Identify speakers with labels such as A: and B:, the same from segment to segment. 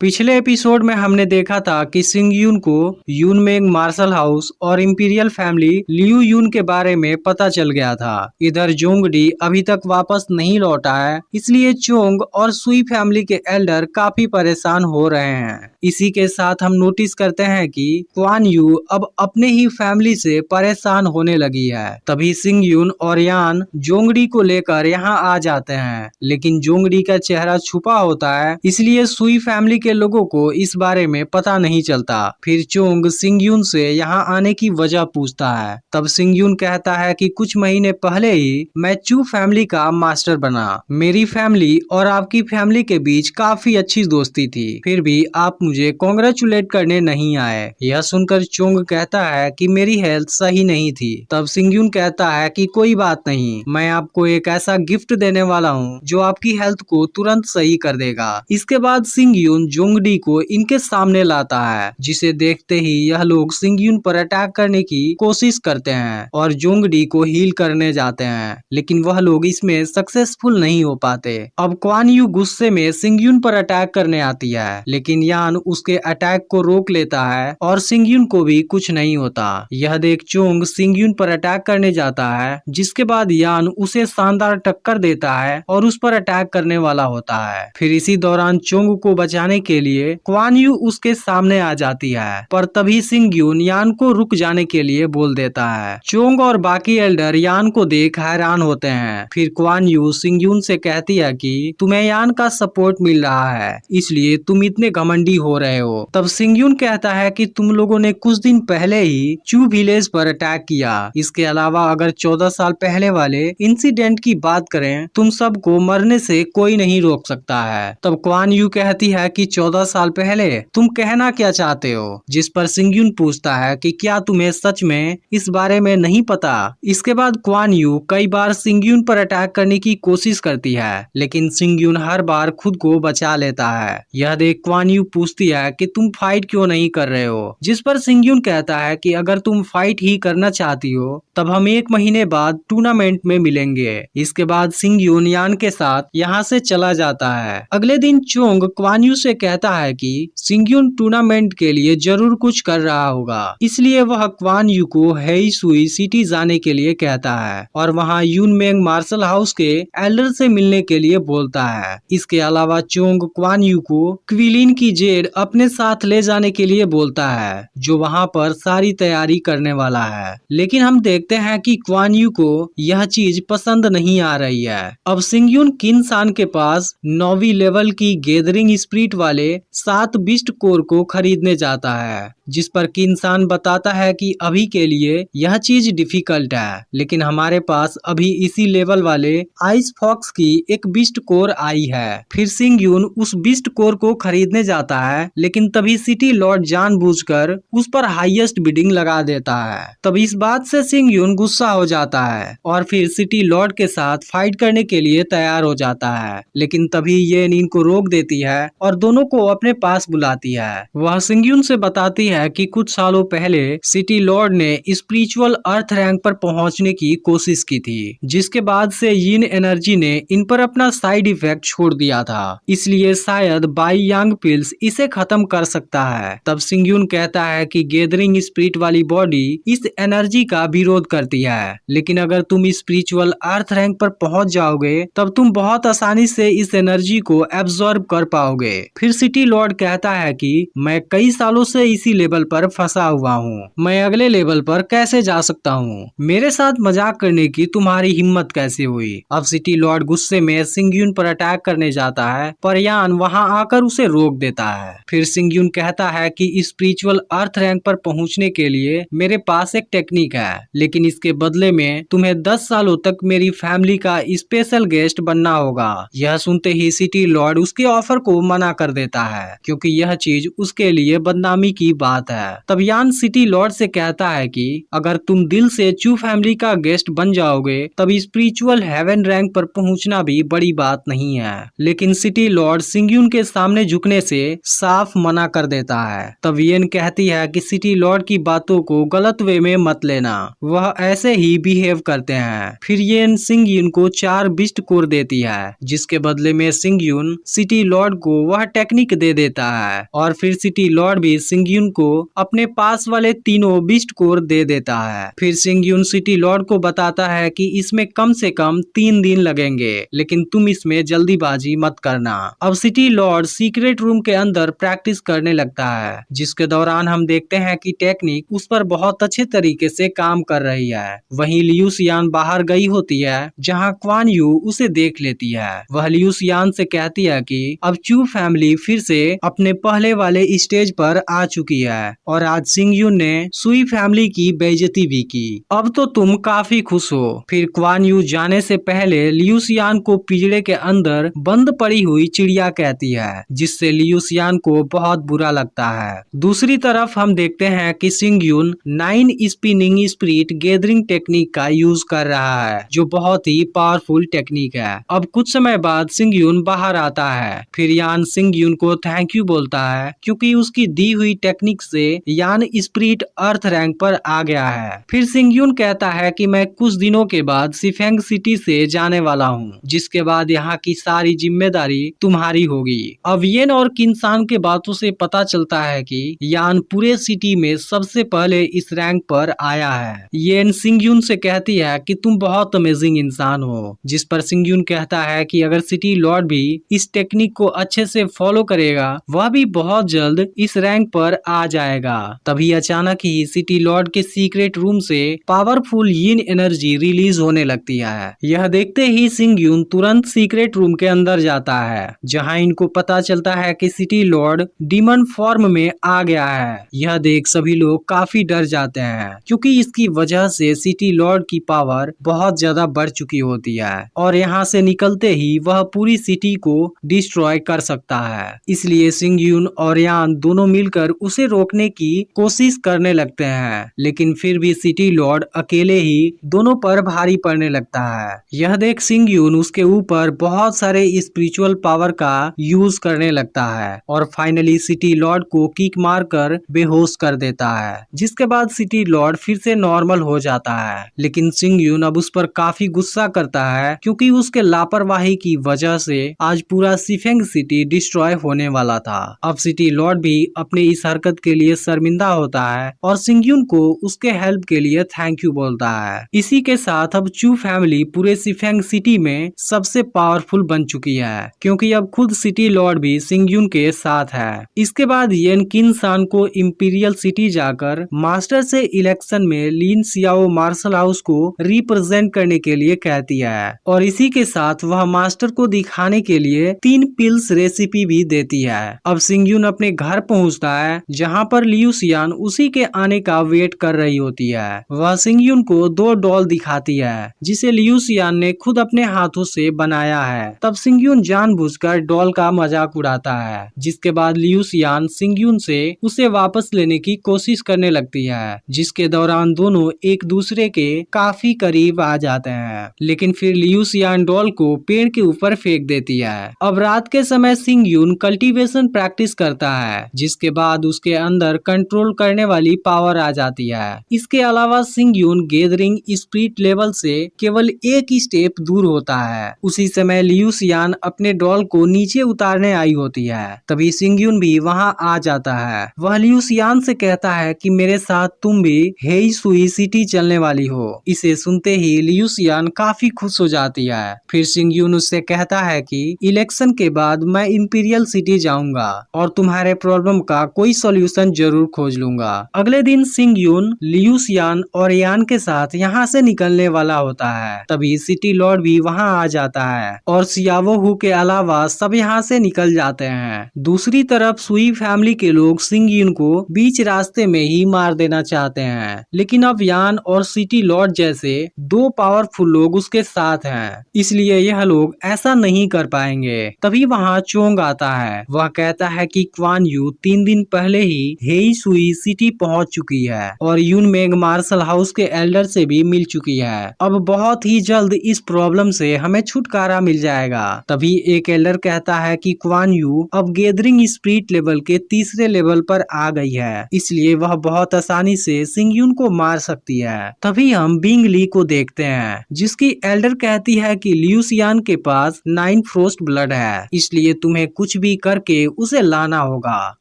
A: पिछले एपिसोड में हमने देखा था कि सिंग यून को यून मेंग मार्शल हाउस और इंपीरियल फैमिली लियू यून के बारे में पता चल गया था। इधर जोंगडी अभी तक वापस नहीं लौटा है, इसलिए चोंग और सुई फैमिली के एल्डर काफी परेशान हो रहे हैं। इसी के साथ हम नोटिस करते हैं कि क्वान यू अब अपने ही फैमिली से परेशान होने लगी है। तभी सिंग यून और यान जोंगडी को लेकर यहाँ आ जाते हैं, लेकिन जोंगडी का चेहरा छुपा होता है, इसलिए सुई फैमिली के लोगों को इस बारे में पता नहीं चलता। फिर चोंग सिंग यून से यहाँ आने की वजह पूछता है। तब सिंग यून कहता है कि कुछ महीने पहले ही मैं चू फैमिली का मास्टर बना। मेरी फैमिली और आपकी फैमिली के बीच काफी अच्छी दोस्ती थी, फिर भी आप मुझे कॉन्ग्रेचुलेट करने नहीं आए। यह सुनकर चोंग कहता है कि मेरी हेल्थ सही नहीं थी। तब सिंग यून कहता है कि कोई बात नहीं, मैं आपको एक ऐसा गिफ्ट देने वाला हूँ जो आपकी हेल्थ को तुरंत सही कर देगा। इसके बाद सिंग यून जोंगडी को इनके सामने लाता है, जिसे देखते ही यह लोग सिंग यून पर अटैक करने की कोशिश करते हैं और जोंगडी को हील करने जाते हैं, लेकिन वह लोग इसमें सक्सेसफुल नहीं हो पाते। अब क्वान यू गुस्से में सिंग यून पर अटैक करने आती है, लेकिन यान उसके अटैक को रोक लेता है और सिंग यून को भी कुछ नहीं होता। यह देख चोंग सिंग यून पर अटैक करने जाता है, जिसके बाद यान उसे शानदार टक्कर देता है और उस पर अटैक करने वाला होता है। फिर इसी दौरान चोंग को बचाने के लिए क्वान यू उसके सामने आ जाती है, पर तभी सिंग यून यान को रुक जाने के लिए बोल देता है। चोंग और बाकी एल्डर यान को देख हैरान होते हैं। फिर क्वान यू सिंग यून से कहती है कि तुम्हें यान का सपोर्ट मिल रहा है, इसलिए तुम इतने घमंडी हो रहे हो। तब सिंग यून कहता है कि तुम लोगों ने कुछ दिन पहले ही चू विलेज पर अटैक किया। इसके अलावा अगर 14 साल पहले वाले इंसिडेंट की बात करें, तुम सबको मरने से कोई नहीं रोक सकता है। तब क्वान यू कहती है कि 14 साल पहले तुम कहना क्या चाहते हो, जिस पर सिंग यून पूछता है कि क्या तुम्हें सच में इस बारे में नहीं पता। इसके बाद क्वान यू कई बार सिंग यून पर अटैक करने की कोशिश करती है, लेकिन सिंग यून हर बार खुद को बचा लेता है। यह देख क्वान यू पूछती है कि तुम फाइट क्यों नहीं कर रहे हो, जिस पर सिंग यून कहता है कि अगर तुम फाइट ही करना चाहती हो तब हम 1 महीने बाद टूर्नामेंट में मिलेंगे। इसके बाद सिंग यून यान के साथ यहाँ से चला जाता है। अगले दिन चोंग क्वान यू से कहता है कि सिंग यून टूर्नामेंट के लिए जरूर कुछ कर रहा होगा, इसलिए वह क्वान यू को हेई सुई सिटी जाने के लिए कहता है और वहाँ यून मेंग मार्शल हाउस के एल्डर से मिलने के लिए बोलता है। इसके अलावा चोंग क्वान यू को क्विलिन की जेड अपने साथ ले जाने के लिए बोलता है, जो वहाँ पर सारी तैयारी करने वाला है। लेकिन हम देखते हैं कि क्वान यू को यह चीज पसंद नहीं आ रही है। अब सिंग यून किन सान के पास 9वीं लेवल की गैदरिंग स्पिरिट वाले 7 बिस्ट कोर को खरीदने जाता है, जिस पर किन्सान बताता है कि अभी के लिए यह चीज डिफिकल्ट है, लेकिन हमारे पास अभी इसी लेवल वाले आइस फॉक्स की एक बिस्ट कोर आई है। फिर सिंग यून उस बिस्ट कोर को खरीदने जाता है, लेकिन तभी सिटी लॉर्ड जानबूझकर उस पर हाईएस्ट बिडिंग लगा देता है। तब इस बात से सिंग यून गुस्सा हो जाता है और फिर सिटी लॉर्ड के साथ फाइट करने के लिए तैयार हो जाता है, लेकिन तभी येन इनको रोक देती है और दोनों को अपने पास बुलाती है। वह सिंग यून से बताती है कि कुछ सालों पहले सिटी लॉर्ड ने स्पिरिचुअल अर्थ रैंक पर पहुंचने की कोशिश की थी, जिसके बाद से यिन एनर्जी ने इन पर अपना साइड इफेक्ट छोड़ दिया था, इसलिए शायद बाई यांग पिल्स इसे खत्म कर सकता है। तब सिंग यून कहता है कि गैदरिंग स्पिरिट वाली बॉडी इस एनर्जी का विरोध करती है, लेकिन अगर तुम स्पिरिचुअल अर्थ रैंक पर पहुंच जाओगे तब तुम बहुत आसानी से इस एनर्जी को एब्जॉर्ब कर पाओगे। फिर सिटी लॉर्ड कहता है कि मैं कई सालों से इसी लेवल पर फंसा हुआ हूँ, मैं अगले लेवल पर कैसे जा सकता हूँ, मेरे साथ मजाक करने की तुम्हारी हिम्मत कैसे हुई। अब सिटी लॉर्ड गुस्से में सिंग यून पर अटैक करने जाता है, पर यान वहाँ आकर उसे रोक देता है। फिर सिंग यून कहता है कि स्पिरिचुअल अर्थ रैंक पर पहुँचने के लिए मेरे पास एक टेक्निक है, लेकिन इसके बदले में तुम्हें 10 सालों तक मेरी फैमिली का स्पेशल गेस्ट बनना होगा। यह सुनते ही सिटी लॉर्ड उसके ऑफर को मना कर देता है, क्योंकि यह चीज उसके लिए बदनामी की बात बात है। तब यान सिटी लॉर्ड से कहता है कि अगर तुम दिल से चू फैमिली का गेस्ट बन जाओगे तब स्पिरिचुअल हेवन रैंक पर पहुंचना भी बड़ी बात नहीं है। लेकिन सिटी लॉर्ड सिंगयून के सामने झुकने से साफ मना कर देता है। तब येन कहती है कि सिटी लॉर्ड की बातों को गलत वे में मत लेना, वह ऐसे ही बिहेव करते हैं। फिर येन सिंगयून को 4 बिस्ट कोर देती है, जिसके बदले में सिंगयून सिटी लॉर्ड को वह टेक्निक दे देता है और फिर सिटी लॉर्ड भी सिंगयून को अपने पास वाले तीनों बिस्ट कोर दे देता है। फिर सिंगयून सिटी लॉर्ड को बताता है कि इसमें कम से कम 3 दिन लगेंगे, लेकिन तुम इसमें जल्दीबाजी मत करना। अब सिटी लॉर्ड सीक्रेट रूम के अंदर प्रैक्टिस करने लगता है, जिसके दौरान हम देखते हैं कि टेक्निक उस पर बहुत अच्छे तरीके से काम कर रही है। वहीं लियू सियान बाहर गई होती है, जहां क्वान यू उसे देख लेती है। वह लियू सियान से कहती है कि अब चू फैमिली फिर से अपने पहले वाले स्टेज पर आ चुकी है और आज सिंगयून ने सुई फैमिली की बेइज्जती भी की। अब तो तुम काफी खुश हो। फिर क्वान यू जाने से पहले लियू सियान को पिंजरे के अंदर बंद पड़ी हुई चिड़िया कहती है, जिससे लियू सियान को बहुत बुरा लगता है। दूसरी तरफ हम देखते हैं कि सिंगयून 9 स्पिनिंग स्पिरिट गैदरिंग टेक्निक का यूज कर रहा है, जो बहुत ही पावरफुल टेक्निक है। अब कुछ समय बाद सिंगयून बाहर आता है। फिर यान सिंगयून को थैंक यू बोलता है, क्योंकि उसकी दी हुई टेक्निक से यान स्पिरिट अर्थ रैंक पर आ गया है। फिर सिंगयून कहता है कि मैं कुछ दिनों के बाद सिफेंग सिटी से जाने वाला हूँ, जिसके बाद यहाँ की सारी जिम्मेदारी तुम्हारी होगी। अब येन और किन्सान के बातों से पता चलता है कि यान पूरे सिटी में सबसे पहले इस रैंक पर आया है। येन सिंगयून से कहती है कि तुम बहुत अमेजिंग इंसान हो, जिस पर सिंगयून कहता है कि अगर सिटी लॉर्ड भी इस टेक्निक को अच्छे से फॉलो करेगा, वह भी बहुत जल्द इस रैंक पर आ जाएगा। तभी अचानक ही सिटी लॉर्ड के सीक्रेट रूम से पावरफुल यिन एनर्जी रिलीज होने लगती है। यह देखते ही सिंगयून तुरंत सीक्रेट रूम के अंदर जाता है, जहां इनको पता चलता है कि सिटी लॉर्ड डीमन फॉर्म में आ गया है। यह देख सभी लोग काफी डर जाते हैं, क्योंकि इसकी वजह से सिटी लॉर्ड की पावर बहुत ज्यादा बढ़ चुकी होती है और यहाँ से निकलते ही वह पूरी सिटी को डिस्ट्रॉय कर सकता है। इसलिए सिंगयून और यान दोनों मिलकर उसे रोकने की कोशिश करने लगते हैं, लेकिन फिर भी सिटी लॉर्ड अकेले ही दोनों पर भारी पड़ने लगता है। यह देख सिंगयून उसके ऊपर बहुत सारे स्पिरिचुअल पावर का यूज करने लगता है और फाइनली सिटी लॉर्ड को किक मारकर बेहोश कर देता है, जिसके बाद सिटी लॉर्ड फिर से नॉर्मल हो जाता है। लेकिन सिंगयून अब उस पर काफी गुस्सा करता है, क्योंकि उसके लापरवाही की वजह से आज पूरा सिफेंग सिटी डिस्ट्रॉय होने वाला था। अब सिटी लॉर्ड भी अपनी इस हरकत के लिए शर्मिंदा होता है और सिंगयून को उसके हेल्प के लिए थैंक यू बोलता है। इसी के साथ अब चू फैमिली पूरे सिफेंग सिटी में सबसे पावरफुल बन चुकी है, क्योंकि अब खुद सिटी लॉर्ड भी सिंगयून के साथ है। इसके बाद येन किन्सान को इंपीरियल सिटी जाकर मास्टर से इलेक्शन में लिन सियाओ मार्शल हाउस को रिप्रेजेंट करने के लिए कहती है और इसी के साथ वह मास्टर को दिखाने के लिए 3 पिल्स रेसिपी भी देती है। अब सिंगयून अपने घर पहुंचता है, जहां पर लियू सियान उसी के आने का वेट कर रही होती है। वह सिंगयून को 2 डॉल दिखाती है, जिसे लियू सियान ने खुद अपने हाथों से बनाया है। तब सिंगयून जानबूझकर डॉल का मजाक उड़ाता है, जिसके बाद लियू सियान सिंगयून से उसे वापस लेने की कोशिश करने लगती है, जिसके दौरान दोनों एक दूसरे के काफी करीब आ जाते हैं। लेकिन फिर लियू सियान डॉल को पेड़ के ऊपर फेंक देती है। अब रात के समय सिंगयून कल्टीवेशन प्रैक्टिस करता है, जिसके बाद उसके अंदर कंट्रोल करने वाली पावर आ जाती है। इसके अलावा सिंगयून गैदरिंग स्पिरिट लेवल से केवल एक स्टेप दूर होता है। उसी समय लियू सियान अपने डॉल को नीचे उतारने आई होती है। तभी सिंगयून भी वहां आ जाता है। वह लियू सियान से कहता है कि मेरे साथ तुम भी हेई सुई सिटी चलने वाली हो। इसे सुनते ही लियू सियान काफी खुश हो जाती है। फिर सिंगयून उससे कहता है कि इलेक्शन के बाद मैं इंपीरियल सिटी जाऊंगा और तुम्हारे प्रॉब्लम का कोई सॉल्यूशन जरूर खोज लूंगा। अगले दिन सिंगयून लियू सियान और यान के साथ यहाँ से निकलने वाला होता है। तभी सिटी लॉर्ड भी वहाँ आ जाता है और सियावो हु के अलावा सब यहाँ से निकल जाते हैं। दूसरी तरफ सुई फैमिली के लोग सिंगयून को बीच रास्ते में ही मार देना चाहते हैं, लेकिन अब यान और सिटी लॉर्ड जैसे 2 पावरफुल लोग उसके साथ हैं, इसलिए यह लोग ऐसा नहीं कर पाएंगे। तभी वहाँ चोंग आता है। वह कहता है कि क्वान यू 3 दिन पहले ही हेई सुई सिटी पहुंच चुकी है और यूनमेंग मार्शल हाउस के एल्डर से भी मिल चुकी है। अब बहुत ही जल्द इस प्रॉब्लम से हमें छुटकारा मिल जाएगा। तभी एक एल्डर कहता है कि क्वान यू अब गैदरिंग स्पिरिट लेवल के तीसरे लेवल पर आ गई है, इसलिए वह बहुत आसानी से सिंगयून को मार सकती है। तभी हम बिंग ली को देखते हैं, जिसकी एल्डर कहती है कि लियू शियान के पास 9 फ्रोस्ट ब्लड है, इसलिए तुम्हें कुछ भी करके उसे लाना होगा।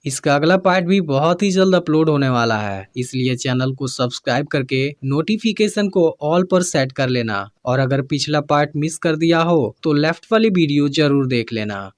A: इसका अगला पार्ट भी बहुत ही जल्द अपलोड होने वाला है, इसलिए चैनल को सब्सक्राइब करके नोटिफिकेशन को ऑल पर सेट कर लेना। और अगर पिछला पार्ट मिस कर दिया हो तो लेफ्ट वाली वीडियो जरूर देख लेना।